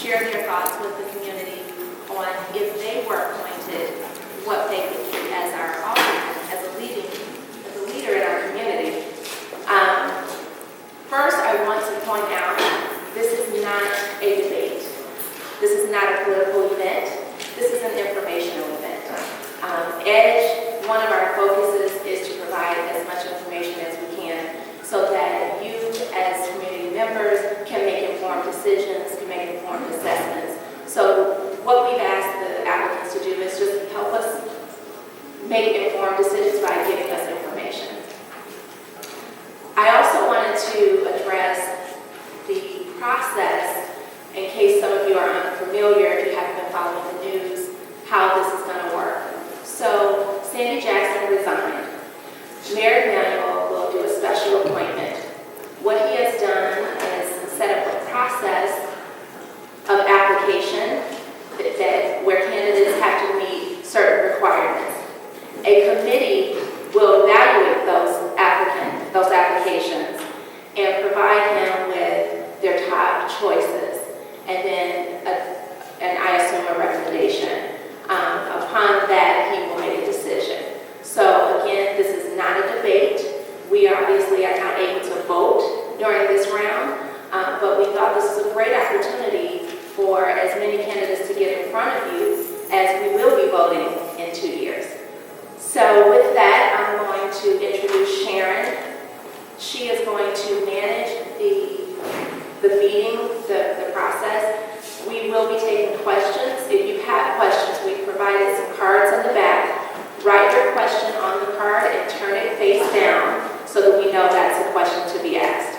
share their thoughts with the community on if they were appointed, what they would do as our alderman, as a leader in our community. First, I want to point out, this is not a debate. This is not a political event. This is an informational event. EDGE, one of our focuses is to provide as much information as we can so that you as community members can make informed decisions, can make informed assessments. So what we've asked the applicants to do is just help us make informed decisions by giving us information. I also wanted to address the process, in case some of you are unfamiliar, if you haven't been following the news, how this is going to work. So Sandy Jackson resigned. Mayor Emanuel will do a special appointment. What he has done is set up a process of application where candidates have to meet certain requirements. A committee will evaluate those applications and provide him with their top choices, and then I assume a recommendation. Upon that, he will make a decision. So again, this is not a debate. We obviously are not able to vote during this round, but we thought this was a great opportunity for as many candidates to get in front of you as we will be voting in 2 years. So with that, I'm going to introduce Sharon. She is going to manage the meeting, the process. We will be taking questions. If you have questions, we've provided some cards in the back. Write your question on the card and turn it face down so that we know that's a question to be asked.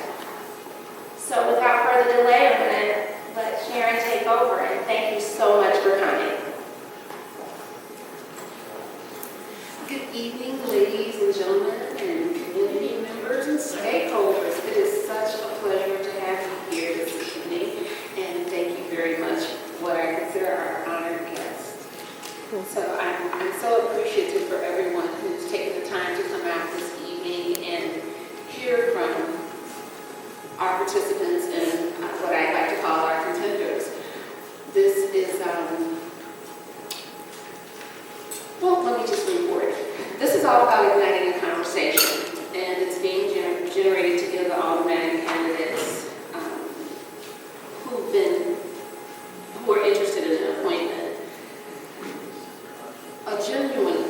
So without further delay, I'm going to let Sharon take over, and thank you so much for coming. Good evening, ladies and gentlemen, and community members and stakeholders. It is such a pleasure to have you here this evening, and thank you very much for what I consider our honored guest. So I'm so appreciative for everyone who's taken the time to come out this evening and hear from our participants and what I like to call our contenders. This is, well, let me just report. This is all about igniting a conversation, and it's being generated to give the alderman candidates who are interested in an appointment a genuine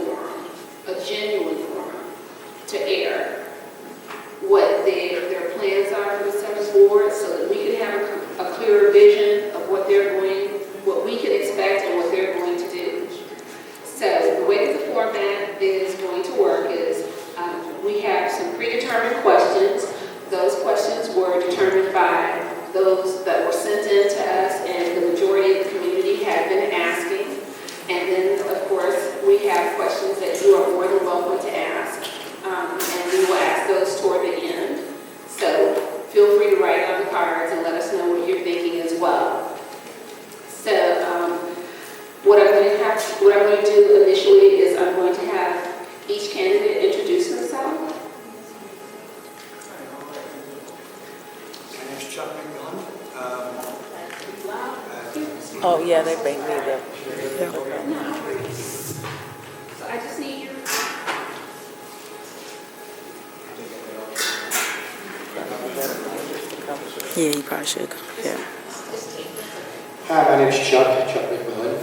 forum to air what their plans are for the 7th Ward, so that we can have a clearer vision of what we can expect and what they're going to do. So the way that the format is going to work is we have some predetermined questions. Those questions were determined by those that were sent in to us, and the majority of the community have been asking. And then, of course, we have questions that you are more than welcome to ask, and we will ask those toward the end. So feel free to write on the cards and let us know what you're thinking as well. So what I'm going to do initially is I'm going to have each candidate introduce himself. My name's Chuck McMillan. Oh, yeah, they bring me the... So I just need you. Yeah, you probably should. Yeah. Hi, my name's Chuck McMillan.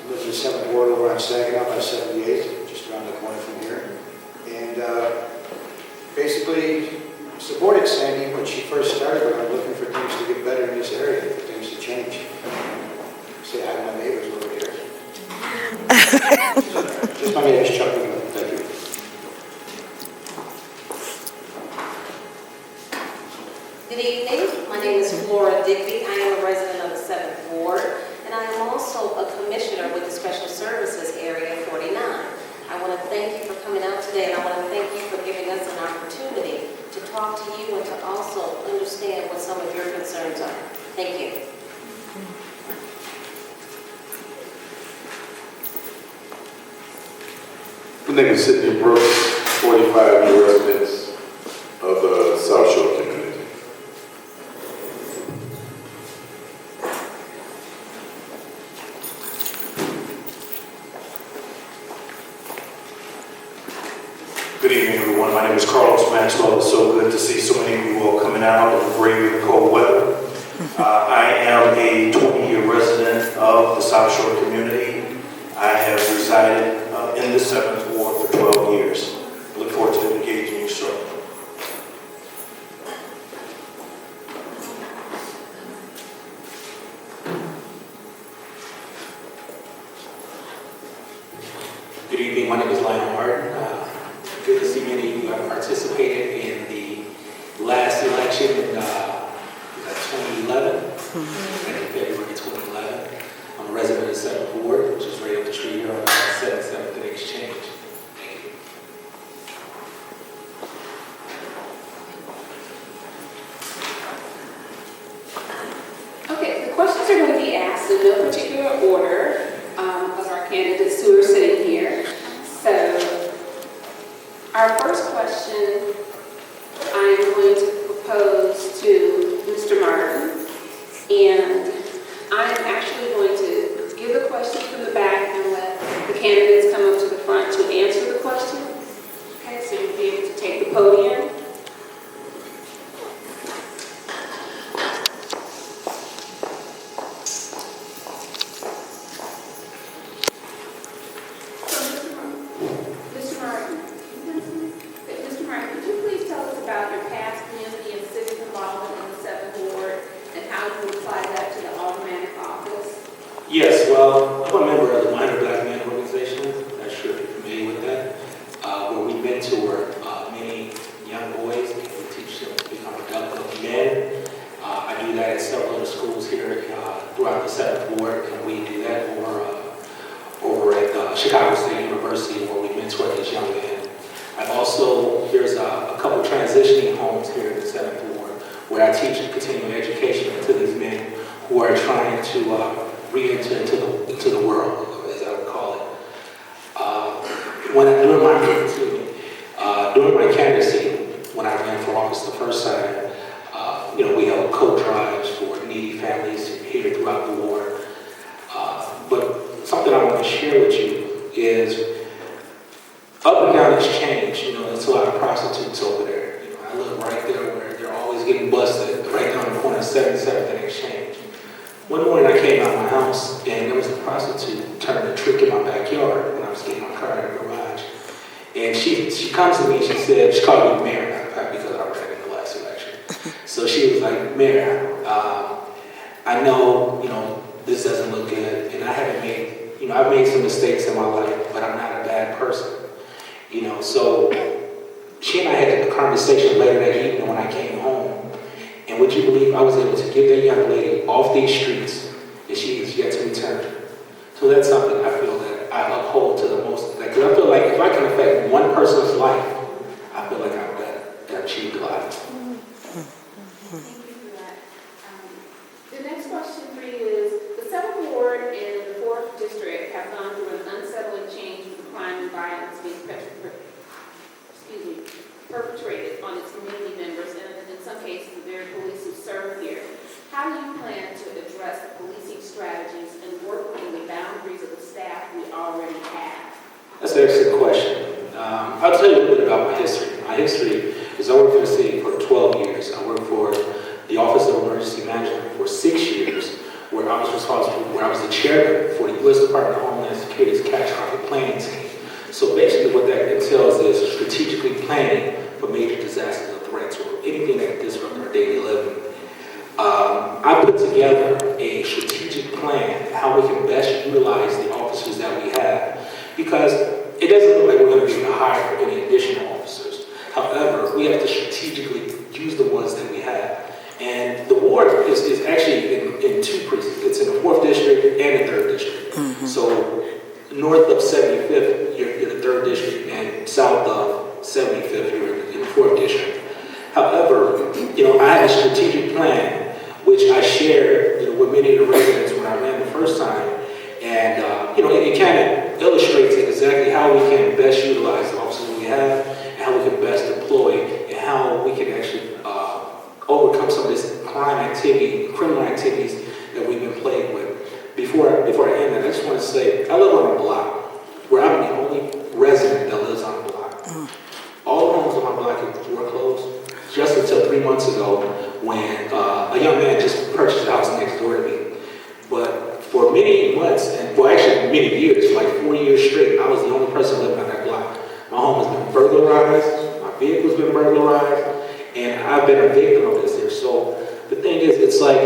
Live in the 7th Ward over on Saginaw by 78, just around the corner from here. And basically supported Sandy when she first started, but I'm looking for things to get better in this area, for things to change. Say hi to my neighbors over here. Just my name is Chuck McMillan. Thank you. Good evening. My name is Flora Digby. I am a resident of the 7th Ward, and I am also a commissioner with the Special Services Area 49. I want to thank you for coming out today, and I want to thank you for giving us an opportunity to talk to you and to also understand what some of your concerns are. Thank you. My name is Sidney Brooks, 45 year residents of the South Shore community. evening, everyone. My name is Carlos Maxwell. It's so good to see so many of you all coming out and braving the cold weather. I am a 20-year resident of the South Shore community. I have resided in the 7th Ward for 12 years. I look forward to engaging you shortly. Good evening, my name is Lionell Martin. Good to see many of you have participated in the last election in 2011, back in February 2011. I'm a resident of the 7th Ward, which is right up the street here on 77th and Exchange. Thank you. Okay, the questions are going to be asked in no particular order of our candidates who are sitting here. So, our first question I am going to propose to Mr. Martin, and I am actually going to give the question from the back and let the candidates come up to the front to answer the question. Okay, so you'll be able to take the podium. Yes, well, I'm a member of the Minor Black Men Organization. Not sure if you're familiar with that. Where we mentor many young boys and we teach them to become productive men. I do that at several other schools here throughout the 7th Ward, and we do that over at Chicago State University, where we mentor these young men. I've also, there's a couple transitioning homes here in the 7th Ward, where I teach continuing education to these men who are trying to re-enter into the world, as I would call it. During my candidacy, when I ran for office the first time, we held coat drives for needy families here throughout the ward. But something I want to share with you is, up and down Exchange, there's a lot of prostitutes over there. I live right there where they're always getting busted, right down the corner of 77th and Exchange. One morning I came out of my house and there was a prostitute turning a trick in my backyard when I was getting my car in the garage. And she comes to me and she called me Mayor, because I ran in the last election. So she was like, Mayor, I know, this doesn't look good, and I haven't made, I've made some mistakes in my life, but I'm not a bad person. So she and I had a conversation later that evening when I came home. And would you believe I was able to get that young lady off these streets, and she is yet to return. So that's something I feel that I uphold to the most. Because I feel like if I can affect one person's life, I feel like I've achieved a lot. Thank you for that. The next question for you is, the 7th Ward and the 4th District have gone through an unsettling change with the crime and violence being perpetrated on its community members and in some cases the very police who serve here. How do you plan to address the policing strategies and work within the boundaries of the staff we already have? That's an excellent question. I'll tell you a little bit about my history. My history is I worked for the city for 12 years. I worked for the Office of Emergency Management for 6 years, where I was the chairman for the U.S. Department of Homeland Security's catastrophic planning team. So basically what that entails is strategically planning for major disasters or threats or anything that can disrupt our daily living. I put together a strategic plan how we can best utilize the officers that we have, because it doesn't look like we're going to be able to hire any additional officers. However, we have to strategically use the ones that we have. And the ward is actually in 2 precincts. It's in the 4th District and the 3rd District. Mm-hmm. So north of 75th, you're in the 3rd District, and south of 75th, you're in the 4th District. However, I have a strategic plan, which I shared with many of the residents when I ran the first time. And, it kind of illustrates exactly how we can best utilize the officers we have, and how we can best deploy, and how we can actually overcome some of this criminal activities that we've been plagued with. Before I end that, I just want to say, I live on a block where I'm the only resident that lives on a block. many months, and well, actually many years, like 4 years straight, I was the only person living on that block. My home has been burglarized, my vehicle's been burglarized, and I've been a victim of this here. So the thing is, it's like,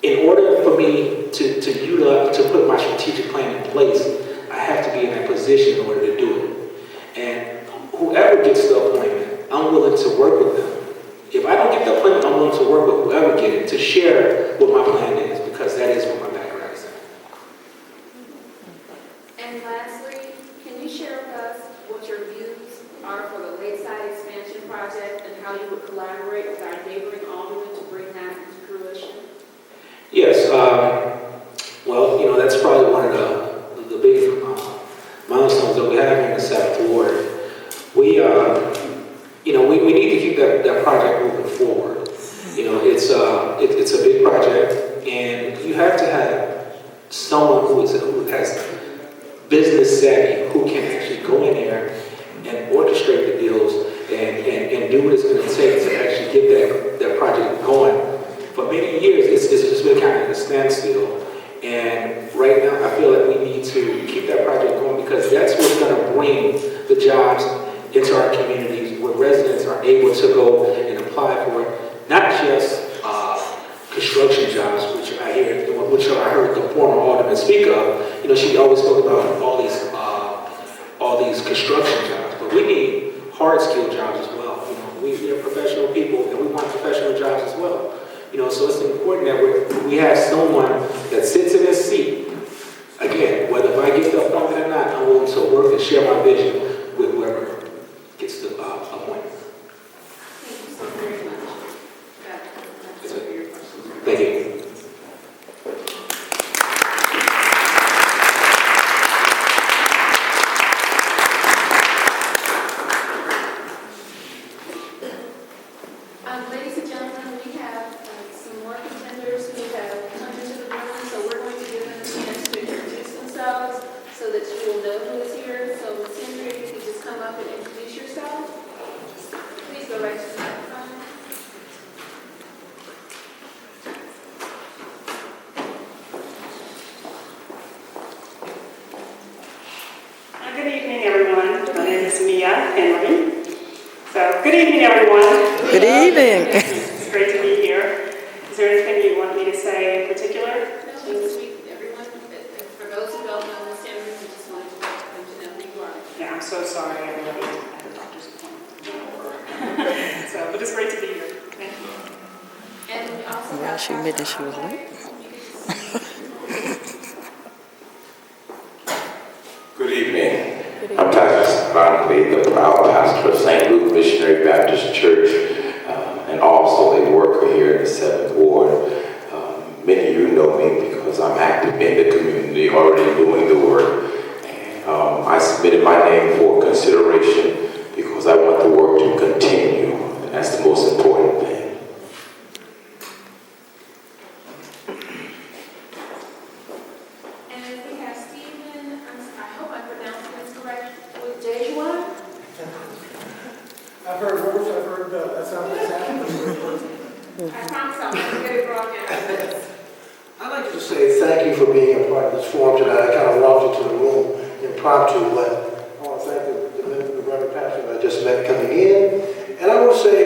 in order for me to put my strategic plan in place, I have to be in that position in order to do it. And whoever gets the appointment, I'm willing to work with them. If I don't get the appointment, I'm willing to work with whoever gets it to share what my plan is, because that is what my background is in. And lastly, can you share with us what your views are for the Lakeside Expansion Project and how you would collaborate with our neighboring aldermen to bring that into fruition? Yes, well, that's probably one of the big milestones that we have here in the 7th Ward. We need to keep that project moving forward. It's a big project, and you have to have someone who has business savvy, who can actually go in there and orchestrate the deals and do what it's going to take to actually get that project going. For many years, it's just been kind of at a standstill. And right now, I feel like we need to keep that project going, because that's what's going to bring the jobs into our communities, where residents are able to go and apply for not just construction jobs, which I heard the former alderman speak of. She always spoke about all these construction jobs, but we need hard skill jobs as well. We are professional people, and we want professional jobs as well. So it's important that we have someone that sits in his seat. Again, whether if I get the appointment or not, I'm willing to work and share my vision with whoever gets the appointment. Thank you so very much. That's it for your questions. Thank you. Ladies and gentlemen, we have some more contenders who have come into the room, so we're going to give them a chance to introduce themselves so that you will know who is here. So, Ms. Henry, if you could just come up and introduce yourself. Please go right to the microphone. Good evening, everyone. My name is Mia Henry. So, good evening, everyone. Good evening. It's great to be here. Is there anything you want me to say in particular? Everyone, for those who don't know Ms. Henry, we just wanted to let them to know who you are. Yeah, I'm so sorry. I really had a doctor's appointment. But it's great to be here. Thank you. And we also Well, have she admitted she was late. Good evening. I'm Pastor Onque, the proud pastor of St. Luke Missionary Baptist Church, and also a worker here in the 7th Ward. Many of you know me because I'm active in the community, already doing the work. And I submitted my name for consideration because I want the work to continue, and that's the most important thing. And we have Stephen, I hope I pronounced this correct, with DeJoie. I've heard worse, I've heard that sounds exactly. I promise I'll never get it wrong after this. I'd like to just say thank you for being a part of this forum tonight. I kind of walked into the room impromptu, but I want to thank the Reverend Pastor that I just met coming in. And I want to say,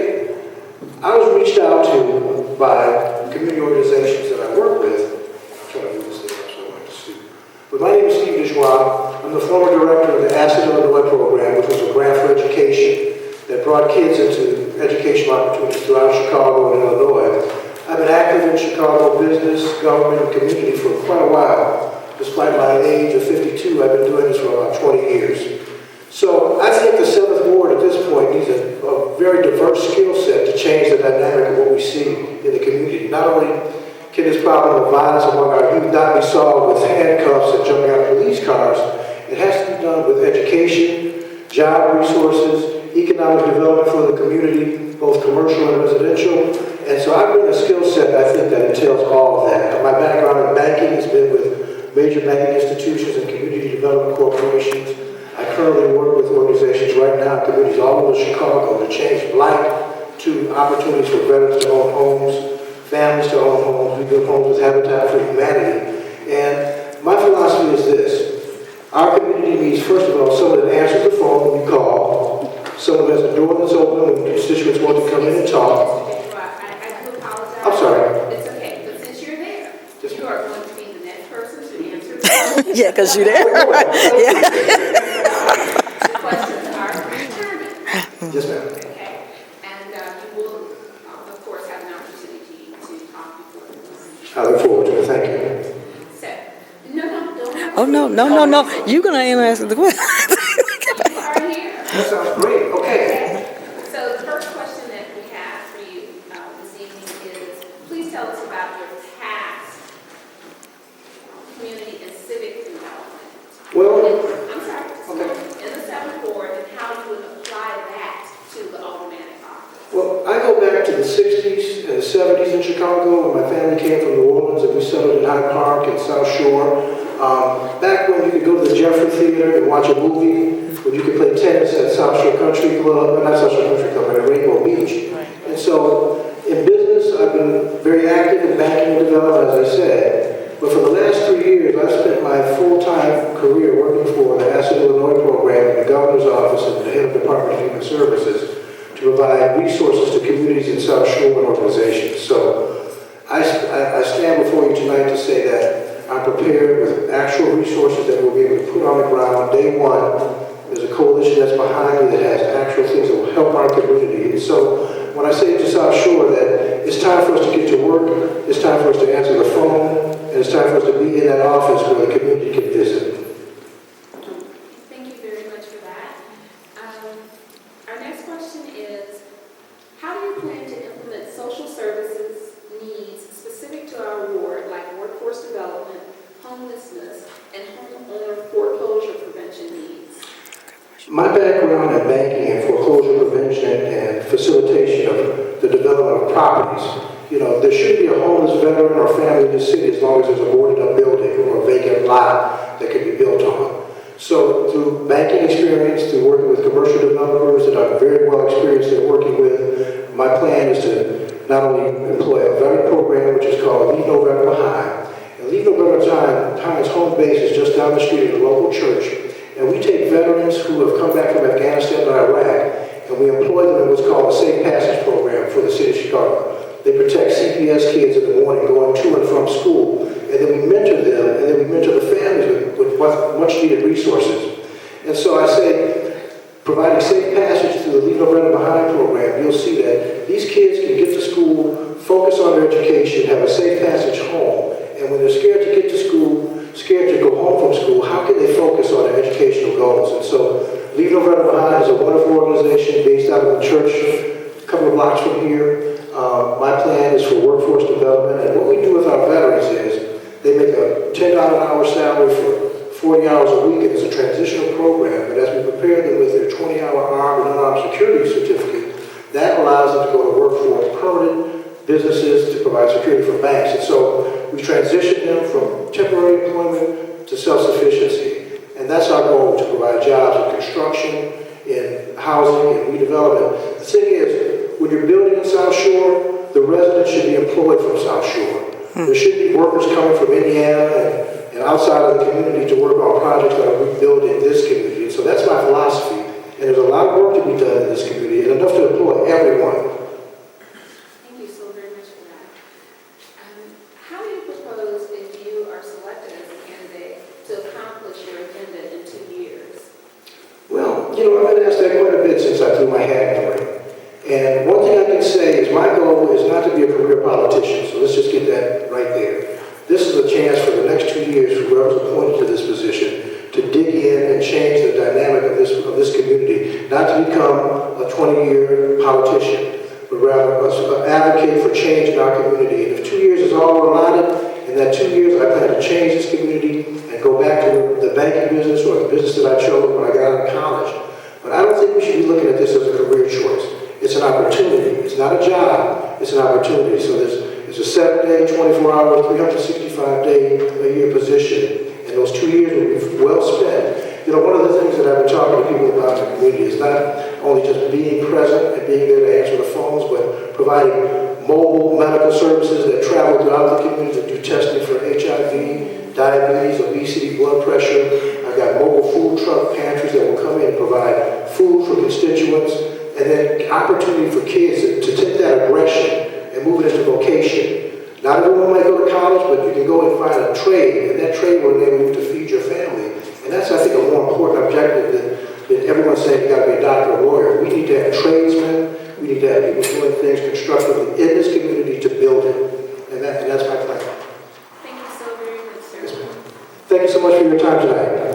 I was reached out to by community organizations that I work with. I'm trying to do this thing, so I like to see. But my name is Steve DeJoie. I'm the former director of the Asset Illinois program, which was a grant for education that brought kids into educational opportunities throughout Chicago and Illinois. I've been active in Chicago business, government, and community for quite a while. Despite my age of 52, I've been doing this for about 20 years. So I think the 7th Ward at this point needs a very diverse skill set to change the dynamic of what we see in the community. Not only can this problem of violence among our youth not be solved with handcuffs and jumping out of police cars, it has to be done with education, job resources, economic development for the community, both commercial and residential. And so I bring a skill set, I think, that entails all of that. My background in banking has been with major banking institutions and community development corporations. I currently work with organizations right now in communities all over Chicago to change blight to opportunities for veterans to own homes, families to own homes. We build homes with Habitat for Humanity. And my philosophy is this. Our community needs, first of all, someone that answers the phone when we call, someone that has the door that's open when constituents want to come in and talk. I do apologize. I'm sorry. It's okay, but since you're there, you are going to be the next person to answer the question. Yeah, because you're there. Yeah. The questions are for the attorney. Yes, ma'am. Okay, and you will, of course, have an opportunity to talk before the board. I look forward to it. Thank you. So, don't. Oh, no. You're going to answer the question. You are here. That sounds great. Okay. So the first question that we have for you this evening is, please tell us about your past community and civic development. Well, I'm sorry, in the 7th Ward, and how you would apply that to the aldermanic office. well, I go back to the 60s and the 70s in Chicago when my family came from New Orleans and we settled in Hyde Park and South Shore. Back when you could go to the Jeffrey Theater and watch a movie, when you could play tennis at South Shore Country Club, not South Shore Country Club, but at Rainbow Beach. And so in business, I've been very active in banking and development, as I said. But for the last 3 years, I've spent my full-time career working for the Asset Illinois program in the governor's office and the head of the Department of Human Services to provide resources to communities in South Shore and organizations. So I stand before you tonight to say that I'm prepared with actual resources that we'll be able to put on the ground day one. There's a coalition that's behind me that has actual things that will help our community. And so when I say to South Shore that it's time for us to get to work, it's time for us to answer the phone, and it's time for us to be in that office where the community can visit. Thank you very much for that. Our next question is, how do you plan to implement social services needs specific to our ward, like workforce development, homelessness, and homeowner foreclosure prevention needs? My background in banking and foreclosure prevention and facilitation of the development of properties, there should be a homeless veteran or family in the city as long as there's a boarded up building or a vacant lot that can be built on. So through banking experience, through working with commercial developers that I'm very well experienced in working with, my plan is to not only employ a veteran program, which is called Leave No Veteran Behind. And Leave No Veteran Behind's home base is just down the street at a local church. And we take veterans who have come back from Afghanistan and Iraq, and we employ them in what's called a Safe Passage program for the city of Chicago. They protect CPS kids in the morning going to and from school, and then we mentor them, and then we mentor the families with much needed resources. And so I say, providing safe passage through the Leave No Veteran Behind program, you'll see that these kids can get to school, focus on their education, have a safe passage home, and when they're scared to get to school, scared to go home from school, how can they focus on their educational goals? And so Leave No Veteran Behind is a wonderful organization based out of the church a couple of blocks from here. My plan is for workforce development, and what we do with our veterans is they make a $10 an hour salary for 40 hours a week, and it's a transitional program, but as we prepare them with their 20-hour armed and unarmed security certificate, that allows them to go to work for permanent businesses to provide security for banks. And so we transition them from temporary employment to self-sufficiency. And that's our goal, to provide jobs in construction, in housing, and redevelopment. The thing is, when you're building in South Shore, the residents should be employed from South Shore. There should be workers coming from Indiana and outside of the community to work on projects that are rebuilding this community. And so that's my philosophy. And there's a lot of work to be done in this community, and enough to employ everyone. Thank you so very much for that. How do you propose, if you are selected as a candidate, to accomplish your agenda in 2 years? Well, I've been asked that quite a bit since I threw my hat in the ring. And one thing I can say is my goal is not to be a career politician, so let's just get that right there. This is a chance for the next 2 years for whoever's appointed to this position to dig in and change the dynamic of this community, not to become a 20-year politician, but rather an advocate for change in our community. And if 2 years is all we're allotted, in that 2 years I plan to change this community and go back to the banking business or the business that I chose when I got out of college. But I don't think we should be looking at this as a career choice. It's an opportunity. It's not a job. It's an opportunity. So it's a 7-day, 24-hour, 365-day-a-year position. And those 2 years will be well spent. One of the things that I've been talking to people about in the community is not only just being present and being there to answer the phones, but providing mobile medical services that travel throughout the community that do testing for HIV, diabetes, obesity, blood pressure. I've got mobile food truck pantries that will come in and provide food for constituents, and then opportunity for kids to take that aggression and move it into vocation. Not everyone might go to college, but you can go and find a trade, and that trade will enable you to feed your family. And that's, I think, a more important objective than everyone's saying you got to be a doctor or lawyer. We need to have tradesmen. We need to have people doing things constructively in this community to build it. And that's my plan. Thank you so very much, sir. Yes, ma'am. Thank you so much for your time tonight.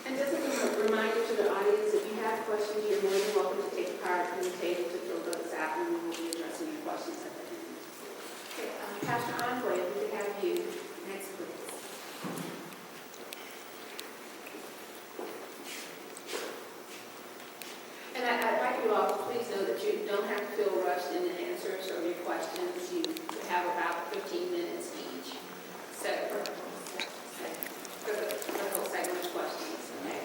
And just a reminder to the audience, if you have questions, you're more than welcome to take part in the table to fill those out, and we will be addressing your questions at the end. Okay, Pastor Onque, if we could have you next, please. And I'd like you all to please know that you don't have to feel rushed in the answers or your questions. You have about 15 minutes each. So, for the whole segment of questions, okay?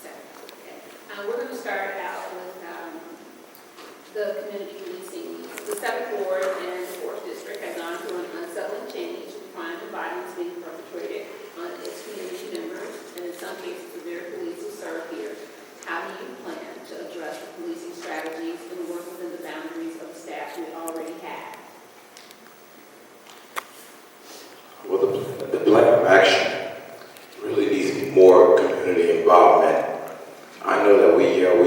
So, okay. We're going to start out with the community policing. The 7th Ward and the 4th District have gone through an unsettling change with crime and violence being perpetrated on its community members, and in some cases, the very police who serve here. How do you plan to address the policing strategies and work within the boundaries of the staff we already have? Well, the plan of action really needs more community involvement. I know that we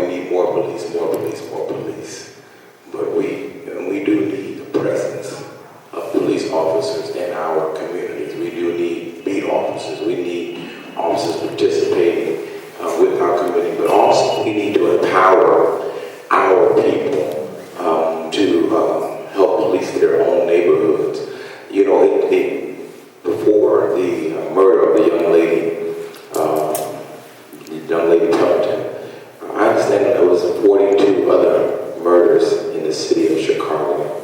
need more police, more police, more police. But we do need the presence of police officers in our communities. We do need beat officers. We need officers participating with our community. But also we need to empower our people to help police their own neighborhoods. You know, before the murder of the young lady Pelton, I understand that there was 42 other murders in the city of Chicago,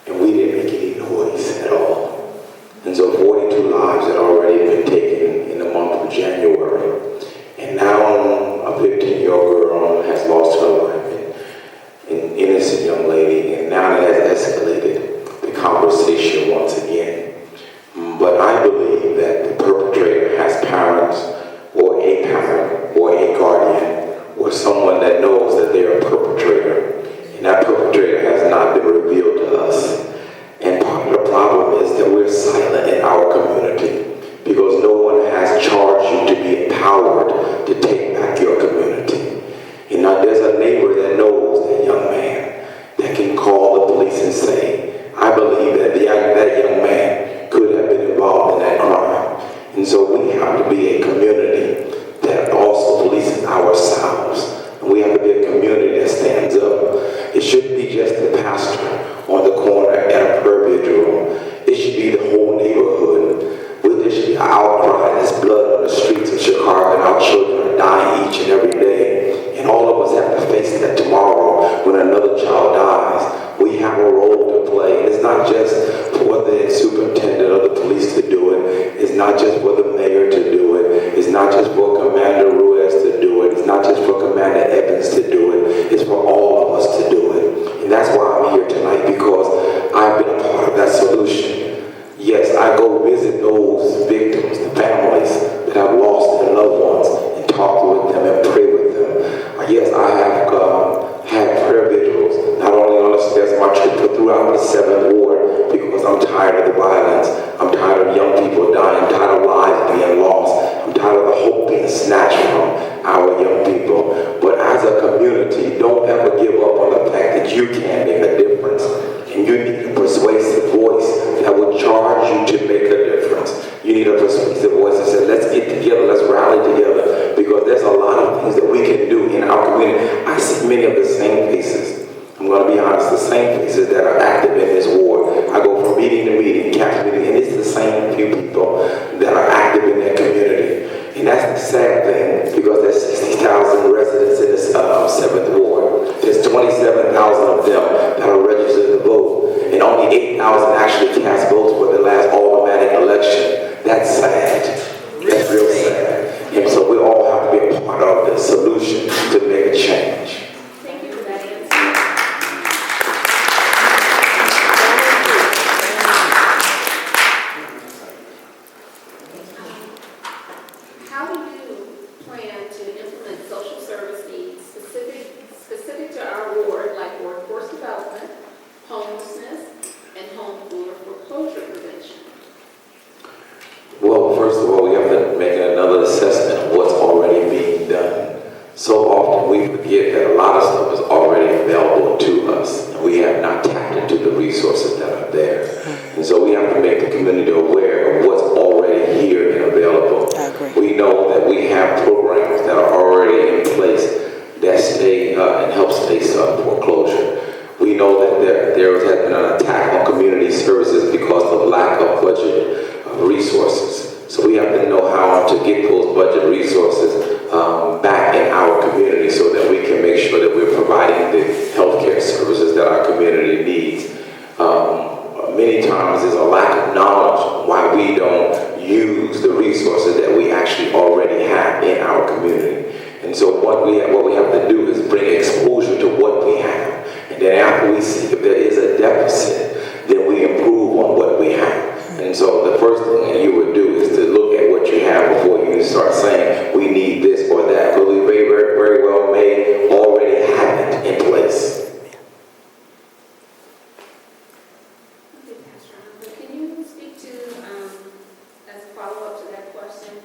and we didn't make any noise at all. And so 42 lives had already been taken in the month of January, and now a 15-year-old girl has lost her life, an innocent young lady, and now it has escalated the conversation once again. But I believe that the perpetrator has parents, or a parent, or a guardian, or someone that knows that they're a perpetrator, and that perpetrator has not been revealed to us. And part of the problem is that we're silent in our community because no one has charged you to be empowered to take back your community. And now there's a neighbor that knows that young man that can call the police and say, I believe that that young man could have been involved in that crime. And so we have to be a community that also polices ourselves. And we have to be a community that stands up. It shouldn't be just the pastor on the corner at a prayer vigil. It should be the whole neighborhood. There should be an outcry. There's blood on the streets of Chicago, and our children are dying each and every day. And all of us have to face that tomorrow when another child dies. We have a role to play. And it's not just for the superintendent of the police to do it. It's not just for the mayor to do it. It's not just for Commander Ruiz to do it. It's not just for Commander Evans to do it. It's for all of us to do it. And that's why I'm here tonight, because I've been a part of that solution. Yes, I go visit those victims, the families that have lost their loved ones, and talk with them and pray with them. Yes, I have had prayer vigils, not only on the stairs of my church, but throughout the 7th Ward, because I'm tired of the violence. I'm tired of young people dying. I'm tired of lives being lost. I'm tired of the hope being snatched from our young people. But as a community, don't ever give up on the fact that you can make a difference. And you need a persuasive voice that will charge you to make a difference. You need a persuasive voice that says, let's get together, let's rally together, because there's a lot of things that we can do in our community. I see many of the same faces. I'm going to be honest, the same faces that are active in this ward. I go from meeting to meeting, council meeting, and it's the same few people that are active in that community. And that's the sad thing, because there's 60,000 residents in this 7th Ward. There's 27,000 of them that are registered to vote, and only 8,000 actually cast votes for the last automatic election. That's sad. That's real sad. And so we all have to be a part of the solution to make a change. we forget that a lot of stuff is already available to us, and we have not tapped into the resources that are there. And so we have to make the community aware of what's already here and available. I agree. We know that we have programs that are already in place that stay and help states foreclosure. We know that there has been an attack on community services because of lack of budget resources. So we have to know how to get those budget resources back in our community so that we can make sure that we're providing the healthcare services that our community needs. Many times there's a lack of knowledge why we don't use the resources that we actually already have in our community. And so what we have to do is bring exposure to what we have. And then after we see if there is a deficit, then we improve on what we have. And so the first thing that you would do is to look at what you have before you start saying, we need this or that. Because we very well may already have it in place. Okay, Pastor Onque, can you speak to, as a follow-up to that question,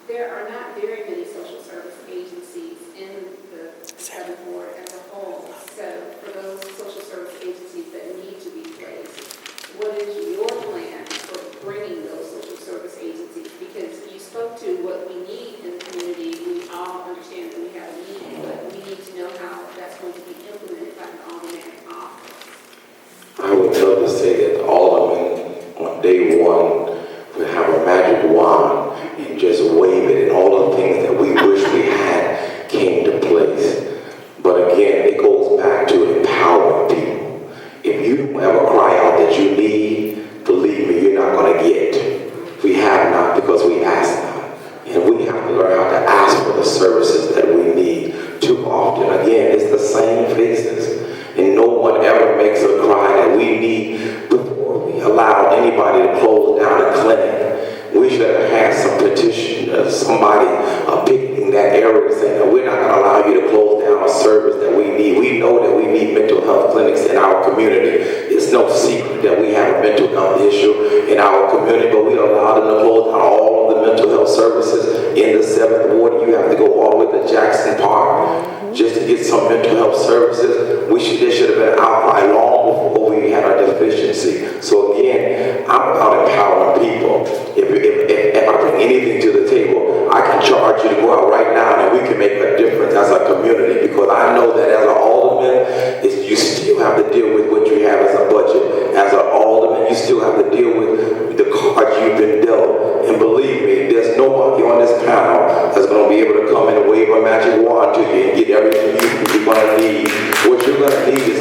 there are not very many social service agencies in the 7th Ward as a whole. So for those social service agencies that need to be placed, what is your plan for bringing those social service agencies? Because you spoke to what we need in the community. We all understand that we have a need, but we need to know how that's going to be implemented by the aldermanic office. I would love to say that the alderman on day one would have a magic wand and just wave it, and all the things that we wish we had came to place. But again, it goes back to empowering people. If you ever cry out that you need, believe me, you're not going to get. We have not because we ask not. And we have to learn how to ask for the services that we need. Too often, again, it's the same faces. And no one ever makes a cry that we need before we allow anybody to close down a clinic. We should have had some petition, somebody picking that area saying that we're not going to allow you to close down a service that we need. We know that we need mental health clinics in our community. It's no secret that we have a mental health issue in our community, but we allow them to close down all of the mental health services in the 7th Ward. You have to go all the way to Jackson Park just to get some mental health services. There should have been an outcry long before we had a deficiency. So again, I'm about empowering people. If I bring anything to the table, I can charge you to go out right now and we can make a difference as a community, because I know that as an alderman, you still have to deal with what you have as a budget. As an alderman, you still have to deal with the cards you've been dealt. And believe me, there's nobody on this panel that's going to be able to come and wave a magic wand to you and get everything you're going to need. What you're going to need is